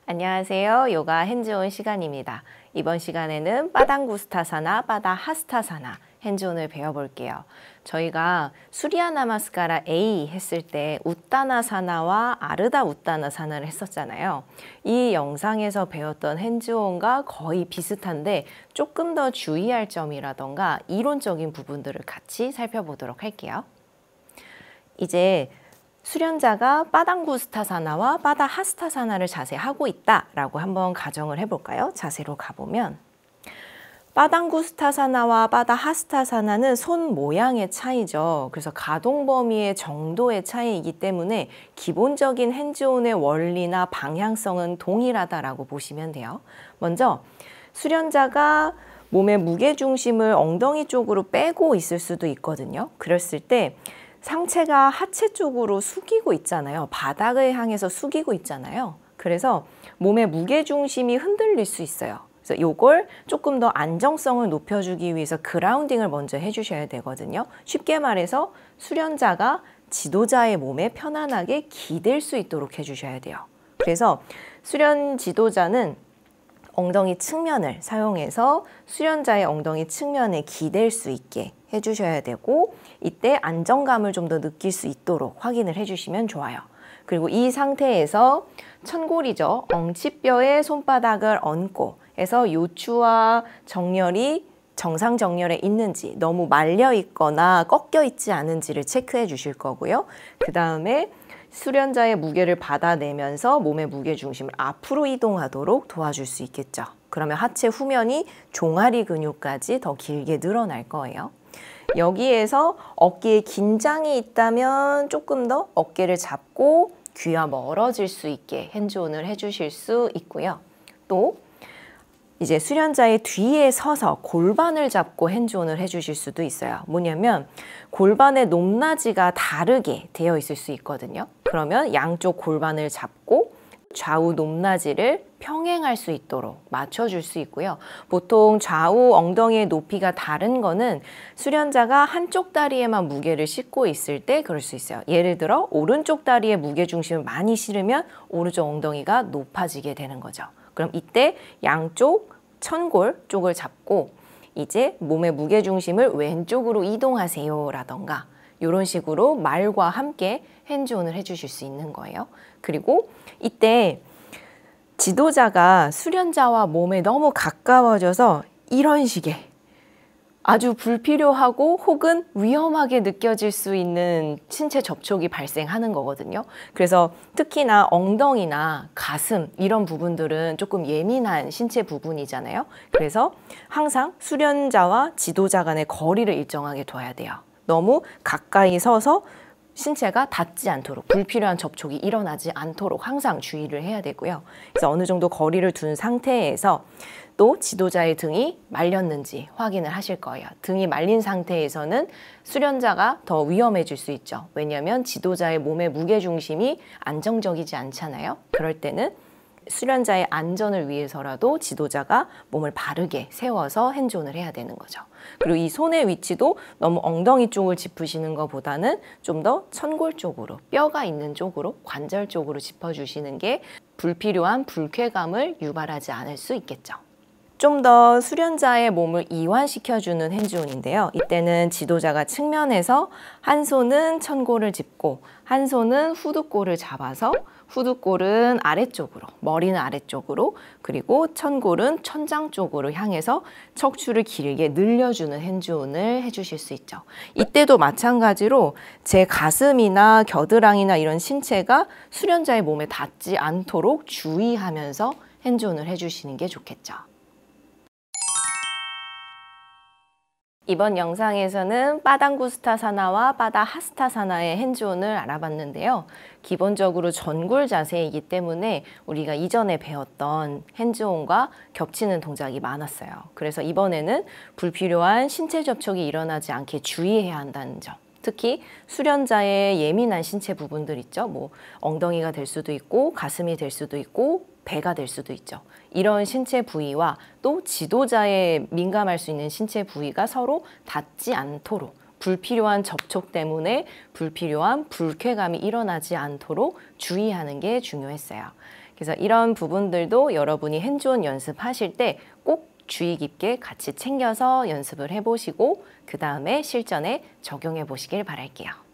안녕하세요. 요가 핸즈온 시간입니다. 이번 시간에는 빠당구스타사나, 빠다하스타사나 핸즈온을 배워볼게요. 저희가 수리야 나마스카라 A 했을 때 우따나사나와 아르다 우따나사나를 했었잖아요. 이 영상에서 배웠던 핸즈온과 거의 비슷한데 조금 더 주의할 점이라던가 이론적인 부분들을 같이 살펴보도록 할게요. 이제 수련자가 빠당구스타사나와 빠다하스타사나를 자세 하고 있다라고 한번 가정을 해볼까요? 자세로 가보면 빠당구스타사나와 빠다하스타사나는 손 모양의 차이죠. 그래서 가동 범위의 정도의 차이이기 때문에 기본적인 핸즈온의 원리나 방향성은 동일하다라고 보시면 돼요. 먼저 수련자가 몸의 무게중심을 엉덩이 쪽으로 빼고 있을 수도 있거든요. 그랬을 때 상체가 하체 쪽으로 숙이고 있잖아요. 바닥을 향해서 숙이고 있잖아요. 그래서 몸의 무게중심이 흔들릴 수 있어요. 그래서 이걸 조금 더 안정성을 높여주기 위해서 그라운딩을 먼저 해주셔야 되거든요. 쉽게 말해서 수련자가 지도자의 몸에 편안하게 기댈 수 있도록 해주셔야 돼요. 그래서 수련 지도자는 엉덩이 측면을 사용해서 수련자의 엉덩이 측면에 기댈 수 있게 해주셔야 되고 이때 안정감을 좀 더 느낄 수 있도록 확인을 해주시면 좋아요. 그리고 이 상태에서 천골이죠. 엉치뼈에 손바닥을 얹고 해서 요추와 정렬이 정상 정렬에 있는지 너무 말려 있거나 꺾여 있지 않은지를 체크해 주실 거고요. 그 다음에 수련자의 무게를 받아내면서 몸의 무게중심을 앞으로 이동하도록 도와줄 수 있겠죠. 그러면 하체 후면이 종아리 근육까지 더 길게 늘어날 거예요. 여기에서 어깨에 긴장이 있다면 조금 더 어깨를 잡고 귀와 멀어질 수 있게 핸즈온을 해주실 수 있고요. 또 이제 수련자의 뒤에 서서 골반을 잡고 핸즈온을 해주실 수도 있어요. 뭐냐면 골반의 높낮이가 다르게 되어 있을 수 있거든요. 그러면 양쪽 골반을 잡고 좌우 높낮이를 평행할 수 있도록 맞춰줄 수 있고요. 보통 좌우 엉덩이의 높이가 다른 거는 수련자가 한쪽 다리에만 무게를 싣고 있을 때 그럴 수 있어요. 예를 들어 오른쪽 다리에 무게중심을 많이 실으면 오른쪽 엉덩이가 높아지게 되는 거죠. 그럼 이때 양쪽 천골 쪽을 잡고 이제 몸의 무게중심을 왼쪽으로 이동하세요 라던가 이런 식으로 말과 함께 핸즈온을 해주실 수 있는 거예요. 그리고 이때 지도자가 수련자와 몸에 너무 가까워져서 이런 식의 아주 불필요하고 혹은 위험하게 느껴질 수 있는 신체 접촉이 발생하는 거거든요. 그래서 특히나 엉덩이나 가슴 이런 부분들은 조금 예민한 신체 부분이잖아요. 그래서 항상 수련자와 지도자 간의 거리를 일정하게 둬야 돼요. 너무 가까이 서서 신체가 닿지 않도록 불필요한 접촉이 일어나지 않도록 항상 주의를 해야 되고요. 그래서 어느 정도 거리를 둔 상태에서 또 지도자의 등이 말렸는지 확인을 하실 거예요. 등이 말린 상태에서는 수련자가 더 위험해질 수 있죠. 왜냐하면 지도자의 몸의 무게중심이 안정적이지 않잖아요. 그럴 때는 수련자의 안전을 위해서라도 지도자가 몸을 바르게 세워서 핸즈온을 해야 되는 거죠. 그리고 이 손의 위치도 너무 엉덩이 쪽을 짚으시는 것보다는 좀 더 천골 쪽으로, 뼈가 있는 쪽으로, 관절 쪽으로 짚어주시는 게 불필요한 불쾌감을 유발하지 않을 수 있겠죠. 좀 더 수련자의 몸을 이완시켜주는 핸즈온인데요. 이때는 지도자가 측면에서 한 손은 천골을 짚고 한 손은 후두골을 잡아서 후두골은 아래쪽으로, 머리는 아래쪽으로, 그리고 천골은 천장 쪽으로 향해서 척추를 길게 늘려주는 핸즈온을 해주실 수 있죠. 이때도 마찬가지로 제 가슴이나 겨드랑이나 이런 신체가 수련자의 몸에 닿지 않도록 주의하면서 핸즈온을 해주시는 게 좋겠죠. 이번 영상에서는 빠당구스타사나와 빠다하스타사나의 핸즈온을 알아봤는데요. 기본적으로 전골 자세이기 때문에 우리가 이전에 배웠던 핸즈온과 겹치는 동작이 많았어요. 그래서 이번에는 불필요한 신체 접촉이 일어나지 않게 주의해야 한다는 점. 특히 수련자의 예민한 신체 부분들 있죠. 뭐 엉덩이가 될 수도 있고 가슴이 될 수도 있고 배가 될 수도 있죠. 이런 신체 부위와 또 지도자의 민감할 수 있는 신체 부위가 서로 닿지 않도록 불필요한 접촉 때문에 불필요한 불쾌감이 일어나지 않도록 주의하는 게 중요했어요. 그래서 이런 부분들도 여러분이 핸즈온 연습하실 때 꼭 주의 깊게 같이 챙겨서 연습을 해보시고 그 다음에 실전에 적용해 보시길 바랄게요.